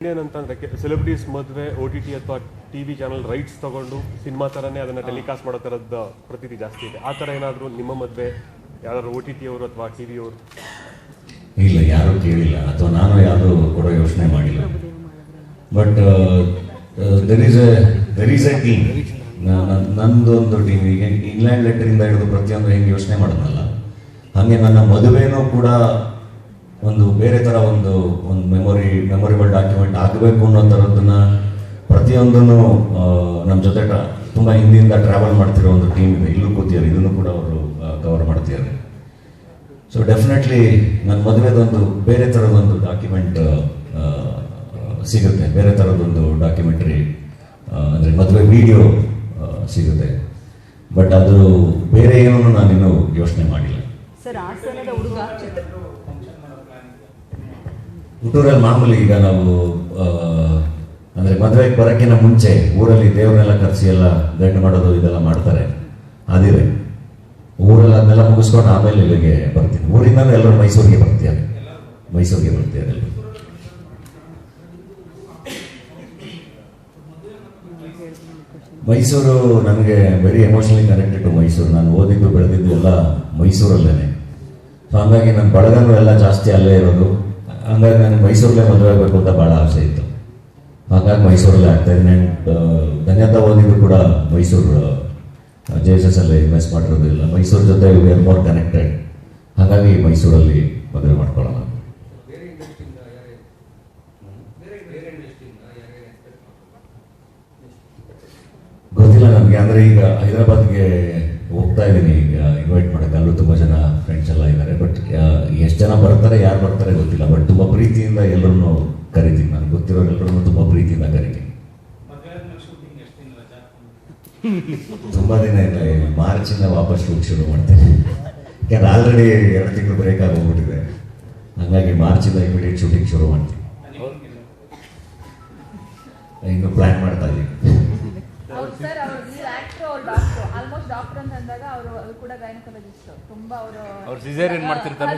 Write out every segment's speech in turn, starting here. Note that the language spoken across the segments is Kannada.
ಏನಂತಂದ್ರೆ ಸೆಲೆಬ್ರಿಟೀಸ್ ಮದುವೆ OTT ಅಥವಾ TV ಚಾನಲ್ ರೈಟ್ಸ್ ತಗೊಂಡು ಸಿನಿಮಾ ಥರನೇ ಅದನ್ನು ಟೆಲಿಕಾಸ್ಟ್ ಮಾಡೋ ಥರದ ಪ್ರತೀತಿ ಜಾಸ್ತಿ ಇದೆ. ಆ ಥರ ಏನಾದರೂ ನಿಮ್ಮ ಮದುವೆ ಯಾರು OTT ಅವರು ಅಥವಾ TV ಅವರು? ಇಲ್ಲ, ಯಾರೂ ಕೇಳಿಲ್ಲ ಅಥವಾ ನಾನು ಯಾರು ಕೂಡ ಯೋಚನೆ ಮಾಡಿಲ್ಲ. But there is a team. ನಂದೊಂದು ಟೀಮ್. ಈಗ ಇಂಗ್ಲೆಂಡ್ ಲೆಟರಿಂದ ಹಿಡಿದು ಪ್ರತಿಯೊಂದು ಹೆಂಗೆ ಯೋಚನೆ ಮಾಡೋದಲ್ಲ, ಹಾಗೆ ನನ್ನ ಮದುವೆನೂ ಕೂಡ ಒಂದು ಬೇರೆ ಥರ ಒಂದು ಮೆಮೊರೇಬಲ್ ಡಾಕ್ಯುಮೆಂಟ್ ಆಗಬೇಕು ಅನ್ನೋ ಥರದನ್ನ ಪ್ರತಿಯೊಂದನ್ನು ನಮ್ಮ ಜೊತೆ ತುಂಬ ಹಿಂದಿಂದ ಟ್ರಾವೆಲ್ ಮಾಡ್ತಿರೋ ಒಂದು ಟೀಮ್ ಇದೆ. ಇಲ್ಲೂ ಕೂತಿದ್ದಾರೆ, ಇದನ್ನು ಕೂಡ ಅವರು ಕವರ್ ಮಾಡ್ತಿದ್ದಾರೆ. ಸೊ ಡೆಫಿನೆಟ್ಲಿ ನನ್ನ ಮದುವೆದೊಂದು ಬೇರೆ ಥರದೊಂದು ಡಾಕ್ಯುಮೆಂಟ್ ಸಿಗುತ್ತೆ, ಬೇರೆ ಥರದೊಂದು ಡಾಕ್ಯುಮೆಂಟ್ರಿ ಅಂದರೆ ಮದುವೆ ವಿಡಿಯೋ ಸಿಗುತ್ತೆ. ಬಟ್ ಅದು ಬೇರೆ ಏನೂ ನಾನಿನ್ನೂ ಯೋಚನೆ ಮಾಡಿಲ್ಲ. ಹುಟ್ಟೂರಲ್ಲಿ ಮಾಮೂಲಿ ಈಗ ನಾವು ಅಂದರೆ ಮದುವೆಗೆ ಬರೋಕ್ಕಿಂತ ಮುಂಚೆ ಊರಲ್ಲಿ ದೇವ್ರನ್ನೆಲ್ಲ ಕರೆಸಿ ಎಲ್ಲ ಗಂಡು ಮಾಡೋದು ಇದೆಲ್ಲ ಮಾಡ್ತಾರೆ. ಅದಿದೆ ಊರಲ್ಲಿ ಅದನ್ನೆಲ್ಲ ಮುಗಿಸ್ಕೊಂಡು ಆಮೇಲೆ ಇಲ್ಲಿಗೆ ಬರ್ತೀನಿ. ಊರಿಂದ ಎಲ್ಲರೂ ಮೈಸೂರಿಗೆ ಬರ್ತೀಯಾರೆ. ಮೈಸೂರು ನನಗೆ very emotionally connected to Mysuru. ನಾನು ಓದಿದ್ದು ಬೆಳೆದಿದ್ದು ಎಲ್ಲ ಮೈಸೂರಲ್ಲೇ. ಸೊ ಹಂಗಾಗಿ ನನ್ನ ಬಳಗನೂ ಎಲ್ಲ ಜಾಸ್ತಿ ಅಲ್ಲೇ ಇರೋದು. ಹಂಗಾಗಿ ನನಗೆ ಮೈಸೂರಲ್ಲೇ ಮದುವೆ ಆಗಬೇಕು ಅಂತ ಭಾಳ ಆಸೆ ಇತ್ತು. ಹಾಗಾಗಿ ಮೈಸೂರಲ್ಲೇ ಆಗ್ತಾಯಿದ್ದೀನಿ. ಧನ್ಯತಾ ಓದಿದ್ದು ಕೂಡ ಮೈಸೂರು JSS ಅಲ್ಲೇ ಇನ್ವೆಸ್ಟ್ ಮಾಡಿರೋದಿಲ್ಲ. ಮೈಸೂರು ಜೊತೆ ವಿ ಆರ್ ಮೋರ್ ಕನೆಕ್ಟೆಡ್. ಹಾಗಾಗಿ ಮೈಸೂರಲ್ಲಿ ಮದುವೆ ಮಾಡ್ಕೊಳ್ಳೋಣ. ಗೊತ್ತಿಲ್ಲ ನನಗೆ. ಅಂದರೆ ಈಗ ಹೈದರಾಬಾದ್ಗೆ ಹೋಗ್ತಾ ಇದ್ದೀನಿ, ಈಗ ಇನ್ವೈಟ್ ಮಾಡೋಕ್ಕೆ. ಅಲ್ಲೂ ತುಂಬ ಜನ ಫ್ರೆಂಡ್ಸ್ ಎಲ್ಲ ಇದ್ದಾರೆ. ಬಟ್ ಎಷ್ಟು ಜನ ಬರ್ತಾರೆ, ಯಾರು ಬರ್ತಾರೆ ಗೊತ್ತಿಲ್ಲ. ಬಟ್ ತುಂಬ ಪ್ರೀತಿಯಿಂದ ಎಲ್ಲರನ್ನೂ ಕರಿತೀನಿ. ನನಗೆ ಗೊತ್ತಿರೋ ಎಲ್ಲರನ್ನೂ ತುಂಬ ಪ್ರೀತಿಯಿಂದ ಕರಿತೀನಿ. ತುಂಬ ದಿನ ಇಲ್ಲ, ಮಾರ್ಚಿಂದ ವಾಪಸ್ ಶೂಟ್ ಶುರು ಮಾಡ್ತೇನೆ. ಯಾಕಂದ್ರೆ ಆಲ್ರೆಡಿ 2 ತಿಂಗಳು ಬ್ರೇಕ್ ಆಗೋಗ್ಬಿಟ್ಟಿದೆ. ಹಾಗಾಗಿ ಮಾರ್ಚಿಂದ ಇಮಿಡಿಯೇಟ್ ಶೂಟಿಂಗ್ ಶುರು ಮಾಡ್ತೀನಿ. ಇನ್ನು ಪ್ಲ್ಯಾನ್ ಮಾಡ್ತಾ ಇದ್ದೀನಿ. ಸಿಸೇರಿಯನ್ ಮಾಡ್ತಿರ್ತಾರೆ.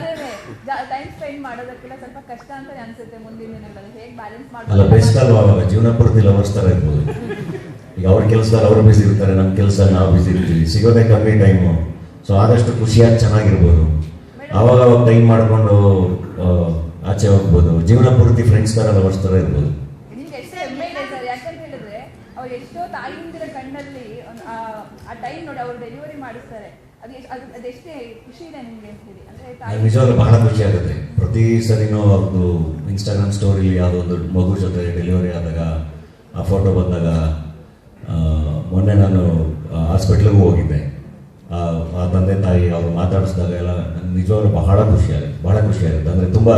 ಅಲ್ಲ, ಬೆಸ್ಟ್ ಅಲ್ವಾ? ಅವಾಗ ಜೀವನ ಪೂರ್ತಿ ಲವರ್ಸ್ ಥರ ಇರ್ಬೋದು. ಈಗ ಅವ್ರ ಕೆಲಸದಲ್ಲಿ ಅವರು ಬಿಸಿ ಇರ್ತಾರೆ, ನಮ್ಮ ಕೆಲಸದಲ್ಲಿ ನಾವು ಬಿಸಿ ಇರ್ತೀವಿ. ಸಿಗೋದೇ ಕಮ್ಮಿ ಟೈಮು. ಸೊ ಆದಷ್ಟು ಖುಷಿಯಾಗಿ ಚೆನ್ನಾಗಿರ್ಬೋದು. ಅವಾಗ ಟೈಮ್ ಮಾಡಿಕೊಂಡು ಆಚೆ ಹೋಗ್ಬೋದು. ಜೀವನ ಪೂರ್ತಿ ಫ್ರೆಂಡ್ಸ್ ಥರ ಲವರ್ಸ್ ಥರ ಇರ್ಬೋದು. ನಿಜವಾಗ್ಲೂ ಬಹಳ ಖುಷಿ ಆಗುತ್ತೆ. ಪ್ರತಿ ಸರಿನೂ ಅವ್ರದ್ದು ಇನ್ಸ್ಟಾಗ್ರಾಮ್ ಸ್ಟೋರಿಲಿ ಯಾವುದೋ ಒಂದು ಮಗು ಜೊತೆ ಡೆಲಿವರಿ ಆದಾಗ ಆ ಫೋಟೋ ಬಂದಾಗ, ಮೊನ್ನೆ ನಾನು ಹಾಸ್ಪಿಟ್ಲಿಗೂ ಹೋಗಿದ್ದೆ. ಆ ತಂದೆ ತಾಯಿ ಅವರು ಮಾತಾಡಿಸಿದಾಗ ಎಲ್ಲ ನನಗೆ ನಿಜವಾಗ್ಲೂ ಬಹಳ ಖುಷಿ ಆಗುತ್ತೆ. ಅಂದರೆ ತುಂಬ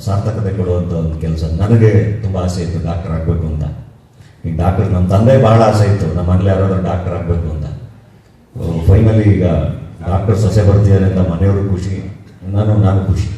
ಸಾರ್ಥಕತೆ ಕೊಡುವಂಥ ಒಂದು ಕೆಲಸ. ನನಗೆ ತುಂಬ ಆಸೆ ಇತ್ತು ಡಾಕ್ಟರ್ ಆಗಬೇಕು ಅಂತ. ಈಗ ಡಾಕ್ಟರ್ ನಮ್ಮ ತಂದೆ ಬಹಳ ಆಸೆ ಇತ್ತು, ನಮ್ಮ ಮನೇಲಿ ಯಾರಾದರೂ ಡಾಕ್ಟರ್ ಆಗಬೇಕು ಅಂತ. ಫೈನಲಿ ಈಗ ಡಾಕ್ಟರ್ ಸೊಸೆ ಬರ್ತಿದ್ದಾರೆ ಅಂತ ಮನೆಯವರು ಖುಷಿ, ನಾನು ಖುಷಿ.